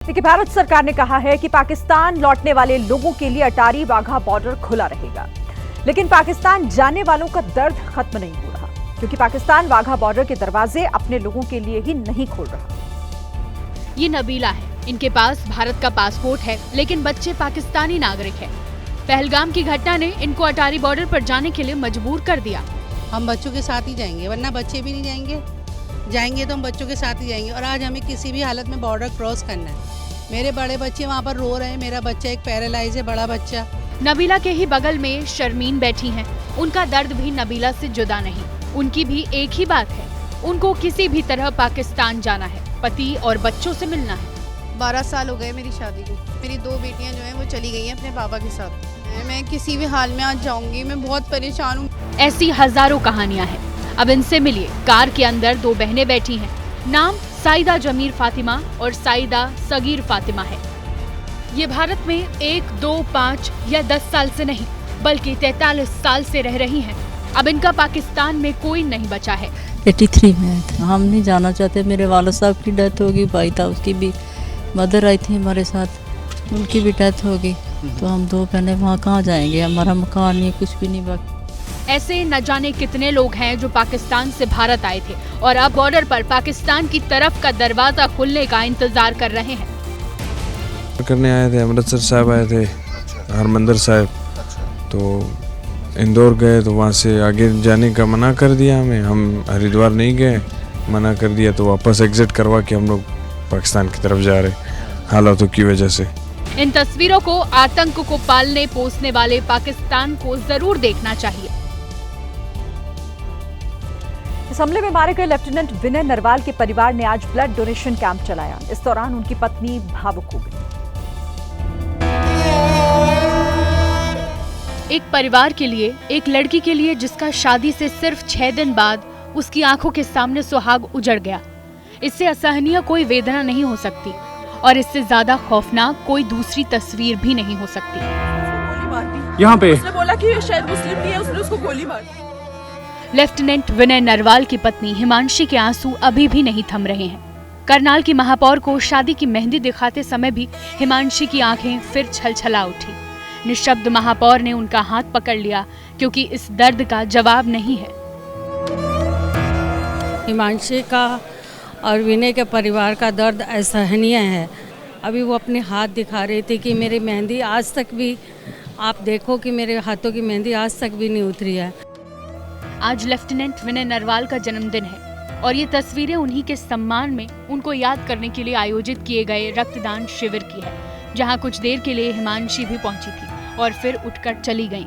देखिए, भारत सरकार ने कहा है कि पाकिस्तान लौटने वाले लोगों के लिए अटारी वाघा बॉर्डर खुला रहेगा, लेकिन पाकिस्तान जाने वालों का दर्द खत्म नहीं हो रहा, क्योंकि पाकिस्तान वाघा बॉर्डर के दरवाजे अपने लोगों के लिए ही नहीं खोल रहा। ये नबीला है, इनके पास भारत का पासपोर्ट है, लेकिन बच्चे पाकिस्तानी नागरिक है। पहलगाम की घटना ने इनको अटारी बॉर्डर पर जाने के लिए मजबूर कर दिया। हम बच्चों के साथ ही जाएंगे, वरना बच्चे भी नहीं जाएंगे। जाएंगे तो हम बच्चों के साथ ही जाएंगे। और आज हमें किसी भी हालत में बॉर्डर क्रॉस करना है। मेरे बड़े बच्चे वहाँ पर रो रहे हैं, मेरा बच्चा एक पैरालाइज है, बड़ा बच्चा। नबीला के ही बगल में शर्मीन बैठी हैं। उनका दर्द भी नबीला से जुदा नहीं। उनकी भी एक ही बात है, उनको किसी भी तरह पाकिस्तान जाना है, पति और बच्चों से मिलना है। 12 साल हो गए मेरी शादी को। मेरी 2 बेटियां जो हैं वो चली गई हैं अपने पापा के साथ। मैं किसी भी हाल में आज जाऊंगी, मैं बहुत परेशान हूँ। ऐसी हजारों कहानियां हैं। अब इनसे मिलिए। कार के अंदर 2 बहनें बैठी हैं। नाम साइदा जमीर फातिमा और साइदा सगीर फातिमा है। ये भारत में 1, 2, 5 या 10 साल से नहीं, बल्कि 43 साल से रह रही हैं। अब इनका पाकिस्तान में कोई नहीं बचा है। 83 में हम नहीं जाना चाहते। मेरे वाला साहब की डेथ होगी, भाई था, उसकी भी मदर आई थी हमारे साथ, उनकी भी डेथ होगी। तो हम 2 बहनें वहाँ कहाँ जाएंगे? हमारा मकान नहीं, कुछ भी नहीं बाकी। ऐसे न जाने कितने लोग हैं जो पाकिस्तान से भारत आए थे और अब बॉर्डर पर पाकिस्तान की तरफ का दरवाजा खुलने का इंतजार कर रहे हैं। करने आए थे, अमृतसर साहब आए थे, हरमंदिर साहब, तो इंदौर गए तो वहाँ से आगे जाने का मना कर दिया हमें। हम हरिद्वार नहीं गए, मना कर दिया, तो वापस एग्जिट करवा के हम लोग पाकिस्तान की तरफ जा रहे हालातों की वजह से। इन तस्वीरों को आतंक को पालने पोसने वाले पाकिस्तान को जरूर देखना चाहिए। इस हमले में मारे गए लेफ्टिनेंट विनय नरवाल के परिवार ने आज ब्लड डोनेशन कैंप चलाया। इस दौरान उनकी पत्नी भावुक हो गई। एक परिवार के लिए, एक लड़की के लिए जिसका शादी से सिर्फ 6 दिन बाद उसकी आंखों के सामने सुहाग उजड़ गया, इससे असहनीय कोई वेदना नहीं हो सकती और इससे ज्यादा खौफनाक कोई दूसरी तस्वीर भी नहीं हो सकती। यहाँ पे उसने बोला कि शायद मुस्लिम नहीं है, उसने उसको गोली मार दी। लेफ्टिनेंट विनय नरवाल की पत्नी हिमांशी के आंसू अभी भी नहीं थम रहे हैं। करनाल की महापौर को शादी की मेहंदी दिखाते समय भी हिमांशी की आंखें फिर छलछला उठी। निशब्द महापौर ने उनका हाथ पकड़ लिया, क्योंकि इस दर्द का जवाब नहीं है। हिमांशी का और विनय के परिवार का दर्द असहनीय है। अभी वो अपने हाथ दिखा रहे थे कि मेरी मेहंदी आज तक भी, आप देखो कि मेरे हाथों की मेहंदी आज तक भी नहीं उतरी है। आज लेफ्टिनेंट विनय नरवाल का जन्मदिन है और ये तस्वीरें उन्हीं के सम्मान में उनको याद करने के लिए आयोजित किए गए रक्तदान शिविर की है, जहां कुछ देर के लिए हिमांशी भी पहुंची थी और फिर उठकर चली गईं।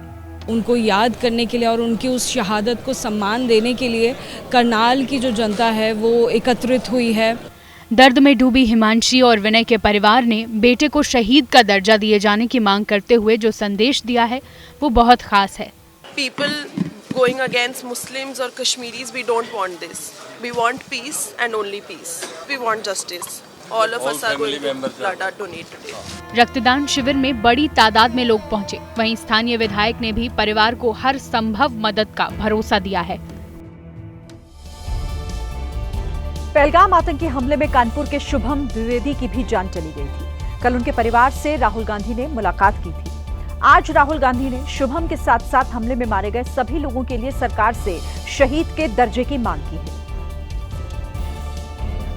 उनको याद करने के लिए और उनकी उस शहादत को सम्मान देने के लिए करनाल की जो जनता है वो एकत्रित हुई है। दर्द में डूबी हिमांशी और विनय के परिवार ने बेटे को शहीद का दर्जा दिए जाने की मांग करते हुए जो संदेश दिया है वो बहुत खास है। People going against Muslims or Kashmiris, we don't want this. We want peace and only peace. We want justice. All of us are going to blood donate today. रक्तदान शिविर में बड़ी तादाद में लोग पहुंचे। वहीं स्थानीय विधायक ने भी परिवार को हर संभव मदद का भरोसा दिया है। पहलगाम आतंकी हमले में कानपुर के शुभम द्विवेदी की भी जान चली गई थी। कल उनके परिवार से राहुल गांधी ने मुलाकात की थी। आज राहुल गांधी ने शुभम के साथ साथ हमले में मारे गए सभी लोगों के लिए सरकार से शहीद के दर्जे की मांग की है।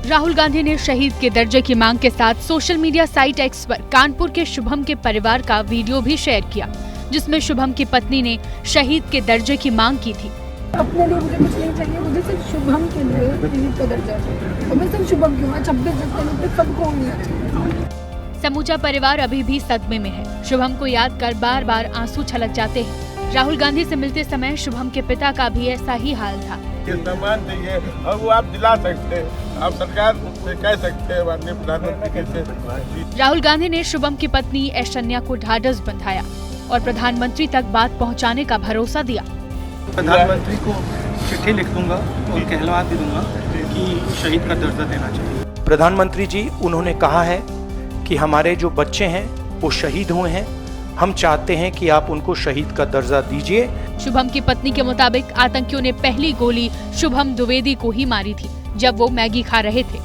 राहुल गांधी ने शहीद के दर्जे की मांग के साथ सोशल मीडिया साइट एक्स पर कानपुर के शुभम के परिवार का वीडियो भी शेयर किया, जिसमें शुभम की पत्नी ने शहीद के दर्जे की मांग की थी। अपने लिए मुझे कुछ नहीं चाहिए, मुझे सिर्फ शुभम के लिए शहीद का दर्जा चाहिए। और मैं सिर्फ शुभम क्यों, 26 जनवरी तक सबको मिलना चाहिए। समूचा परिवार अभी भी सदमे में है। शुभम को याद कर बार बार आंसू छलक जाते हैं। राहुल गांधी से मिलते समय शुभम के पिता का भी ऐसा ही हाल था। सम्मान चाहिए और वो आप दिला सकते हैं, आप सरकार से कह सकते हैं, माननीय प्रधानमंत्री से। राहुल गांधी ने शुभम की पत्नी ऐश्वर्या को ढाढ़स बंधाया और प्रधानमंत्री तक बात पहुंचाने का भरोसा दिया। प्रधानमंत्री को चिट्ठी लिख दूंगा और कहलवा भी दूंगा कि शहीद का दर्जा देना चाहिए। प्रधानमंत्री जी, उन्होंने कहा है कि हमारे जो बच्चे हैं वो शहीद हुए हैं, हम चाहते हैं कि आप उनको शहीद का दर्जा दीजिए। शुभम की पत्नी के मुताबिक आतंकियों ने पहली गोली शुभम द्विवेदी को ही मारी थी, जब वो मैगी खा रहे थे।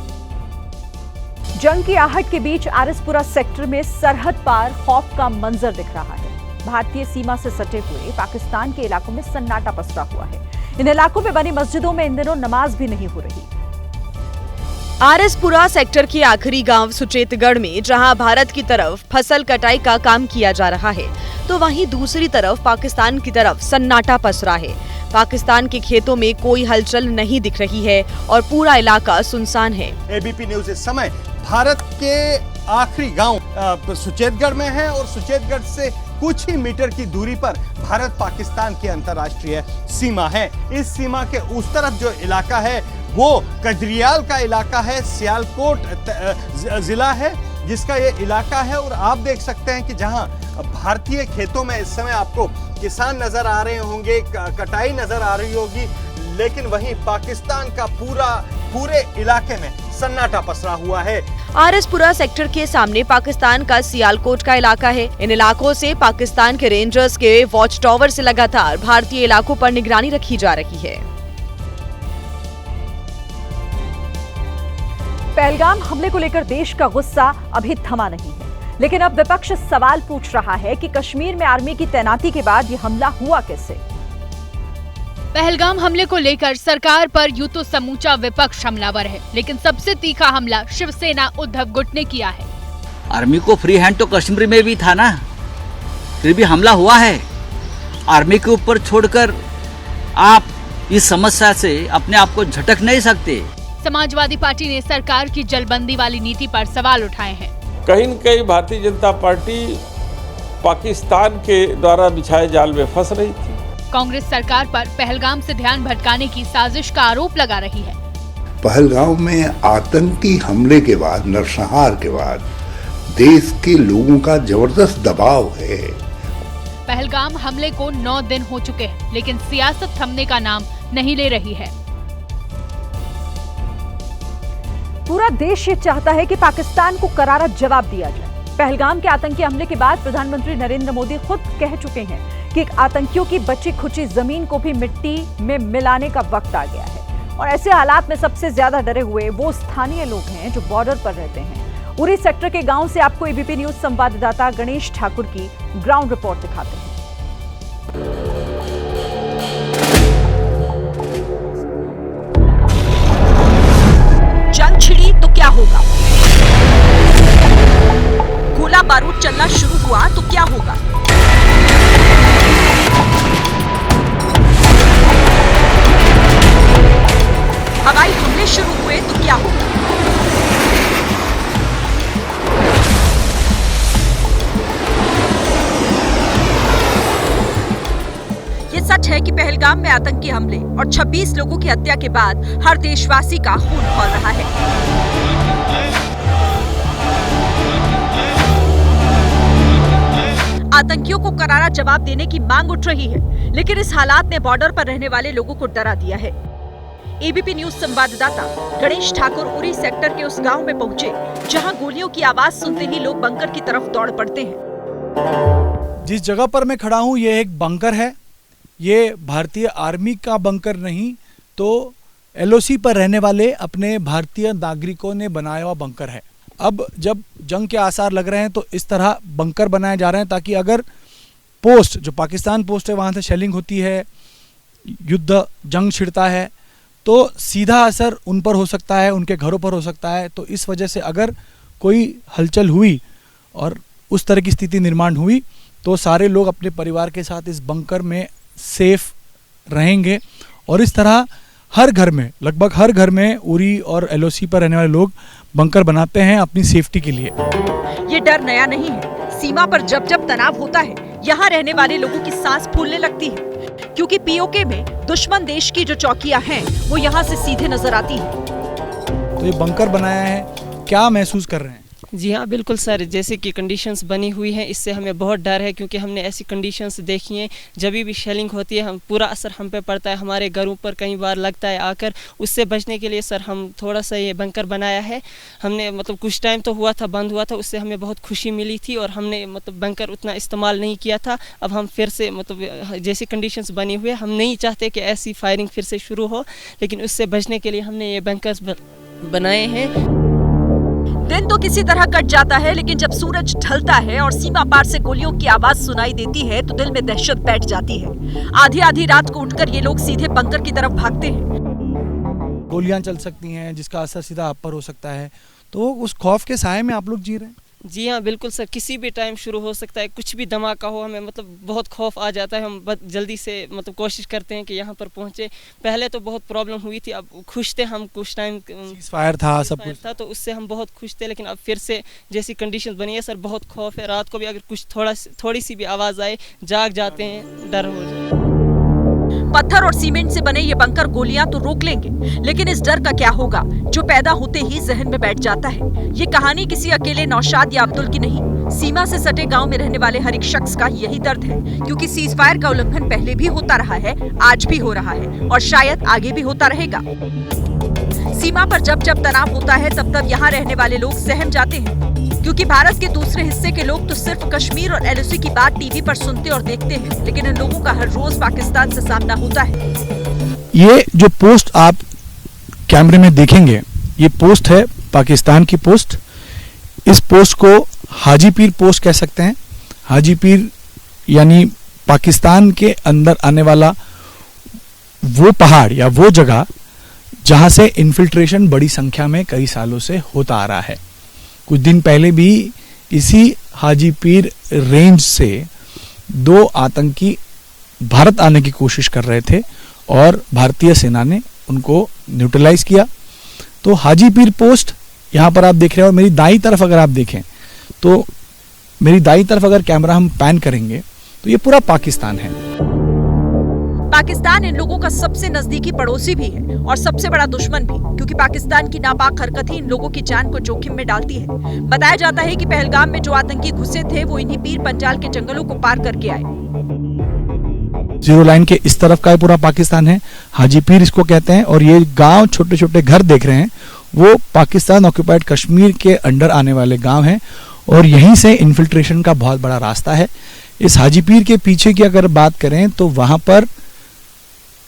जंग की आहट के बीच आरएसपुरा सेक्टर में सरहद पार खौफ का मंजर दिख रहा है। भारतीय सीमा से सटे हुए पाकिस्तान के इलाकों में सन्नाटा पसरा हुआ है। इन इलाकों में बनी मस्जिदों में इन दिनों नमाज भी नहीं हो रही। आरएसपुरा सेक्टर के आखिरी गांव सुचेतगढ़ में जहां भारत की तरफ फसल कटाई का काम किया जा रहा है, तो वहीं दूसरी तरफ पाकिस्तान की तरफ सन्नाटा पसरा है। पाकिस्तान के खेतों में कोई हलचल नहीं दिख रही है और पूरा इलाका सुनसान है। एबीपी न्यूज इस समय भारत के आखिरी गांव सुचेतगढ़ में है और सुचेतगढ़ से कुछ ही मीटर की दूरी पर भारत पाकिस्तान की अंतर्राष्ट्रीय सीमा है। इस सीमा के उस तरफ जो इलाका है वो कजरियाल का इलाका है, सियालकोट जिला है जिसका ये इलाका है। और आप देख सकते हैं कि जहां भारतीय खेतों में इस समय आपको किसान नजर आ रहे होंगे, कटाई नजर आ रही होगी, लेकिन वहीं पाकिस्तान का पूरे इलाके में सन्नाटा पसरा हुआ है। आरएसपुरा सेक्टर के सामने पाकिस्तान का सियालकोट का इलाका है। इन इलाकों से पाकिस्तान के रेंजर्स के वॉच टावर से लगातार भारतीय इलाकों पर निगरानी रखी जा रही है। पहलगाम हमले को लेकर देश का गुस्सा अभी थमा नहीं है, लेकिन अब विपक्ष सवाल पूछ रहा है कि कश्मीर में आर्मी की तैनाती के बाद ये हमला हुआ कैसे। पहलगाम हमले को लेकर सरकार पर यूं तो समूचा विपक्ष हमलावर है, लेकिन सबसे तीखा हमला शिवसेना उद्धव गुट ने किया है। आर्मी को फ्री हैंड तो कश्मीर में भी था ना, फिर भी हमला हुआ है। आर्मी के ऊपर छोड़कर आप इस समस्या से अपने आप को झटक नहीं सकते। समाजवादी पार्टी ने सरकार की जलबंदी वाली नीति पर सवाल उठाए हैं। कहीं न कहीं भारतीय जनता पार्टी पाकिस्तान के द्वारा बिछाए जाल में फंस रही थी। कांग्रेस सरकार पर पहलगाम से ध्यान भटकाने की साजिश का आरोप लगा रही है। पहलगाम में आतंकी हमले के बाद, नरसंहार के बाद देश के लोगों का जबरदस्त दबाव है। पहलगाम हमले को 9 दिन हो चुके हैं, लेकिन सियासत थमने का नाम नहीं ले रही है। पूरा देश ये चाहता है कि पाकिस्तान को करारा जवाब दिया जाए। पहलगाम के आतंकी हमले के बाद प्रधानमंत्री नरेंद्र मोदी खुद कह चुके हैं कि आतंकियों की बची खुची जमीन को भी मिट्टी में मिलाने का वक्त आ गया है। और ऐसे हालात में सबसे ज्यादा डरे हुए वो स्थानीय लोग हैं जो बॉर्डर पर रहते हैं। उरी सेक्टर के गांव से आपको एबीपी न्यूज संवाददाता गणेश ठाकुर की ग्राउंड रिपोर्ट दिखाते हैं। जंग छिड़ी तो क्या होगा, गोला बारूद चलना शुरू हुआ तो क्या होगा, हवाई हमले शुरू हुए तो क्या होगा। ये सच है कि पहलगाम में आतंकी हमले और 26 लोगों की हत्या के बाद हर देशवासी का खून खौल रहा है। आतंकियों को करारा जवाब देने की मांग उठ रही है, लेकिन इस हालात ने बॉर्डर पर रहने वाले लोगों को डरा दिया है। एबीपी न्यूज संवाददाता गणेश ठाकुर उरी सेक्टर के उस गांव में पहुंचे, जहां गोलियों की आवाज सुनते ही लोग बंकर की तरफ दौड़ पड़ते हैं। जिस जगह पर मैं खड़ा हूं ये एक बंकर है। ये भारतीय आर्मी का बंकर नहीं तो एलओसी पर रहने वाले अपने भारतीय नागरिकों ने बनाया हुआ बंकर है। अब जब जंग के आसार लग रहे हैं तो इस तरह बंकर बनाए जा रहे हैं ताकि अगर पोस्ट जो पाकिस्तान पोस्ट है वहाँ से शेलिंग होती है, युद्ध जंग छिड़ता है, तो सीधा असर उन पर हो सकता है, उनके घरों पर हो सकता है। तो इस वजह से अगर कोई हलचल हुई और उस तरह की स्थिति निर्माण हुई तो सारे लोग अपने परिवार के साथ इस बंकर में सेफ रहेंगे। और इस तरह हर घर में, लगभग हर घर में उरी और एलओसी पर रहने वाले लोग बंकर बनाते हैं अपनी सेफ्टी के लिए। ये डर नया नहीं है। सीमा पर जब जब तनाव होता है, यहाँ रहने वाले लोगों की सांस फूलने लगती है, क्योंकि पीओके में दुश्मन देश की जो चौकियां हैं वो यहाँ से सीधे नजर आती हैं। तो ये बंकर बनाया है, क्या महसूस कर रहे हैं? जी हाँ बिल्कुल सर, जैसे कि कंडीशंस बनी हुई हैं इससे हमें बहुत डर है, क्योंकि हमने ऐसी कंडीशंस देखी हैं जब भी शेलिंग होती है हम पूरा असर हम पे पड़ता है, हमारे घरों पर कई बार लगता है आकर। उससे बचने के लिए सर हम थोड़ा सा ये बंकर बनाया है। हमने मतलब कुछ टाइम तो हुआ था, बंद हुआ था, उससे हमें बहुत खुशी मिली थी और हमने मतलब बंकर उतना इस्तेमाल नहीं किया था। अब हम फिर से मतलब जैसी कंडीशंस बनी हुई है, हम नहीं चाहते कि ऐसी फायरिंग फिर से शुरू हो, लेकिन उससे बचने के लिए हमने ये बंकर्स बनाए हैं। दिन तो किसी तरह कट जाता है, लेकिन जब सूरज ढलता है और सीमा पार से गोलियों की आवाज सुनाई देती है तो दिल में दहशत बैठ जाती है। आधी आधी रात को उठकर ये लोग सीधे बंकर की तरफ भागते हैं। गोलियां चल सकती हैं जिसका असर सीधा आप पर हो सकता है, तो उस खौफ के साए में आप लोग जी रहे हैं। जी हाँ, बिल्कुल सर, किसी भी टाइम शुरू हो सकता है, कुछ भी धमाका हो, हमें मतलब बहुत खौफ आ जाता है। हम जल्दी से मतलब कोशिश करते हैं कि यहाँ पर पहुँचे। पहले तो बहुत प्रॉब्लम हुई थी, अब खुश थे हम। कुछ टाइम फायर था, सब कुछ था, तो उससे हम बहुत खुश थे। लेकिन अब फिर से जैसी कंडीशन बनी है सर, बहुत खौफ है। रात को भी अगर कुछ थोड़ी सी भी आवाज़ आए जाग जाते हैं, डर हो जाए। पत्थर और सीमेंट से बने ये बंकर गोलियां तो रोक लेंगे, लेकिन इस डर का क्या होगा जो पैदा होते ही जहन में बैठ जाता है। ये कहानी किसी अकेले नौशाद या अब्दुल की नहीं, सीमा से सटे गांव में रहने वाले हर एक शख्स का यही दर्द है। क्योंकि सीज फायर का उल्लंघन पहले भी होता रहा है, आज भी हो रहा है और शायद आगे भी होता रहेगा। सीमा पर जब जब तनाव होता है तब तब यहाँ रहने वाले लोग सहम जाते हैं, क्योंकि भारत के दूसरे हिस्से के लोग तो सिर्फ कश्मीर और एलओसी की बात टीवी पर सुनते और देखते हैं, लेकिन इन लोगों का हर रोज पाकिस्तान से सामना होता है। ये जो पोस्ट आप कैमरे में देखेंगे, ये पोस्ट है पाकिस्तान की पोस्ट। इस पोस्ट को हाजी पीर पोस्ट कह सकते हैं। हाजी पीर यानी पाकिस्तान के अंदर आने वाला वो पहाड़ या वो जगह जहां से इन्फिल्ट्रेशन बड़ी संख्या में कई सालों से होता आ रहा है। कुछ दिन पहले भी इसी हाजी पीर रेंज से 2 आतंकी भारत आने की कोशिश कर रहे थे और भारतीय सेना ने उनको न्यूट्रलाइज किया। तो हाजी पीर पोस्ट यहाँ पर आप देख रहे हो। मेरी दाईं तरफ अगर आप देखें तो मेरी दाईं तरफ अगर कैमरा हम पैन करेंगे तो ये पूरा पाकिस्तान है। पाकिस्तान इन लोगों का सबसे नजदीकी पड़ोसी भी है और सबसे बड़ा दुश्मन भी, क्योंकि पाकिस्तान की नापाक हरकत ही इन लोगों की जान को जोखिम में डालती है। बताया जाता है कि पहलगाम में जो आतंकी घुसे थे वो इन्हीं पीर पंजाल के जंगलों को पार करके आए। जीरो लाइन के इस तरफ का पूरा पाकिस्तान है, हाजी पीर इसको कहते हैं। और ये गांव, छोटे छोटे घर देख रहे हैं, वो पाकिस्तान ऑक्युपाइड कश्मीर के अंडर आने वाले गांव हैं और यहीं से इन्फिल्ट्रेशन का बहुत बड़ा रास्ता है। इस हाजी पीर के पीछे की अगर बात करें तो वहां पर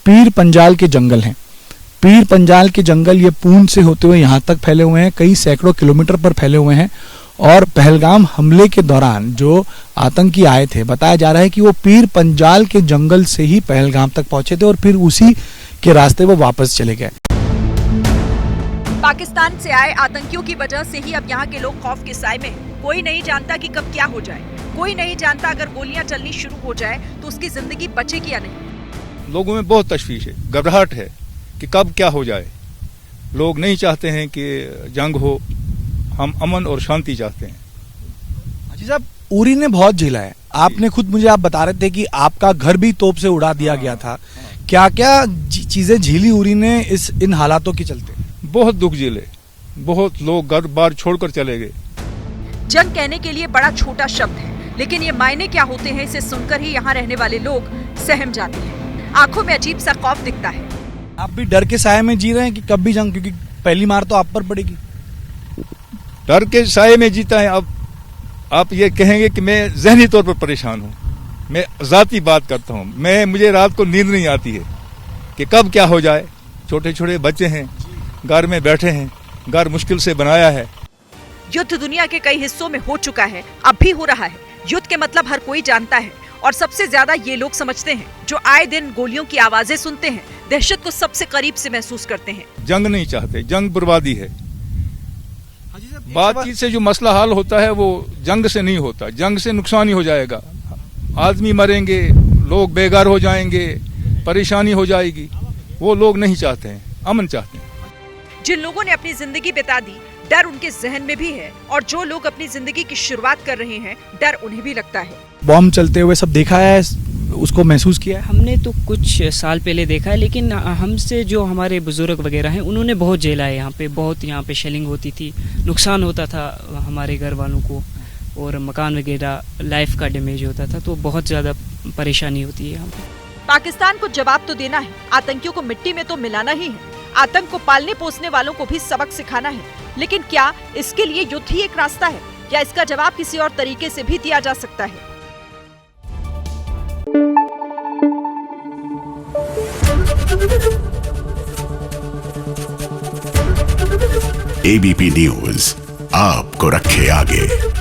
पीर पंजाल के जंगल हैं। पीर पंजाल के जंगल ये पूंछ से होते हुए यहाँ तक फैले हुए हैं, कई सैकड़ों किलोमीटर पर फैले हुए हैं। और पहलगाम हमले के दौरान जो आतंकी आए थे, बताया जा रहा है कि वो पीर पंजाल के जंगल से ही पहलगाम तक पहुंचे थे और फिर उसी के रास्ते वो वापस चले गए। पाकिस्तान से आए आतंकियों की वजह से ही अब यहाँ के लोग खौफ के साए में हैं। कोई नहीं जानता कि कब क्या हो जाए, कोई नहीं जानता अगर गोलियां चलनी शुरू हो जाए तो उसकी जिंदगी बचेगी या नहीं। लोगों में बहुत तशवीश है, घबराहट है कि कब क्या हो जाए। लोग नहीं चाहते हैं कि जंग हो, हम अमन और शांति चाहते हैं। अजी साहब, उरी ने बहुत झेला है। आपने खुद मुझे आप बता रहे थे कि आपका घर भी तोप से उड़ा दिया गया था। क्या क्या चीजें झेली उरी ने इन हालातों के चलते? बहुत दुख झेले, बहुत लोग घर बार छोड़कर चले गए। जंग कहने के लिए बड़ा छोटा शब्द है, लेकिन ये मायने क्या होते हैं इसे सुनकर ही यहाँ रहने वाले लोग सहम जाते हैं। आंखों में अजीब सा खौफ दिखता है। आप भी डर के साए में जी रहे हैं कि कब भी जंग, क्योंकि पहली मार तो आप पर पड़ेगी। डर के साए में जीता है। अब आप ये कहेंगे कि मैं जहनी तौर पर परेशान हूँ। मैं जाती बात करता हूँ, मुझे रात को नींद नहीं आती है कि कब क्या हो जाए। छोटे छोटे बच्चे हैं, घर में बैठे हैं, घर मुश्किल से बनाया है। युद्ध दुनिया के कई हिस्सों में हो चुका है, अब भी हो रहा है। युद्ध के मतलब हर कोई जानता है और सबसे ज्यादा ये लोग समझते हैं जो आए दिन गोलियों की आवाजें सुनते हैं, दहशत को सबसे करीब से महसूस करते हैं। जंग नहीं चाहते, जंग बर्बादी है। बातचीत से जो मसला हल होता है वो जंग से नहीं होता। जंग से नुकसान ही हो जाएगा, आदमी मरेंगे, लोग बेघर हो जाएंगे, परेशानी हो जाएगी। वो लोग नहीं चाहते हैं, अमन चाहते हैं। जिन लोगों ने अपनी जिंदगी बिता दी, डर उनके जहन में भी है, और जो लोग अपनी जिंदगी की शुरुआत कर रहे हैं, डर उन्हें भी लगता है। बॉम्ब चलते हुए सब देखा है, उसको महसूस किया है? हमने तो कुछ साल पहले देखा है, लेकिन हमसे जो हमारे बुजुर्ग वगैरह हैं उन्होंने बहुत झेला है। यहाँ पे बहुत शेलिंग होती थी, नुकसान होता था हमारे घर वालों को, और मकान वगैरह लाइफ का डैमेज होता था, तो बहुत ज़्यादा परेशानी होती है यहाँ पे। पाकिस्तान को जवाब तो देना है, आतंकियों को मिट्टी में तो मिलाना ही है, आतंक को पालने पोसने वालों को भी सबक सिखाना है। लेकिन क्या इसके लिए युद्ध ही एक रास्ता है, या इसका जवाब किसी और तरीके से भी दिया जा सकता है? ABP News, आपको रखे आगे।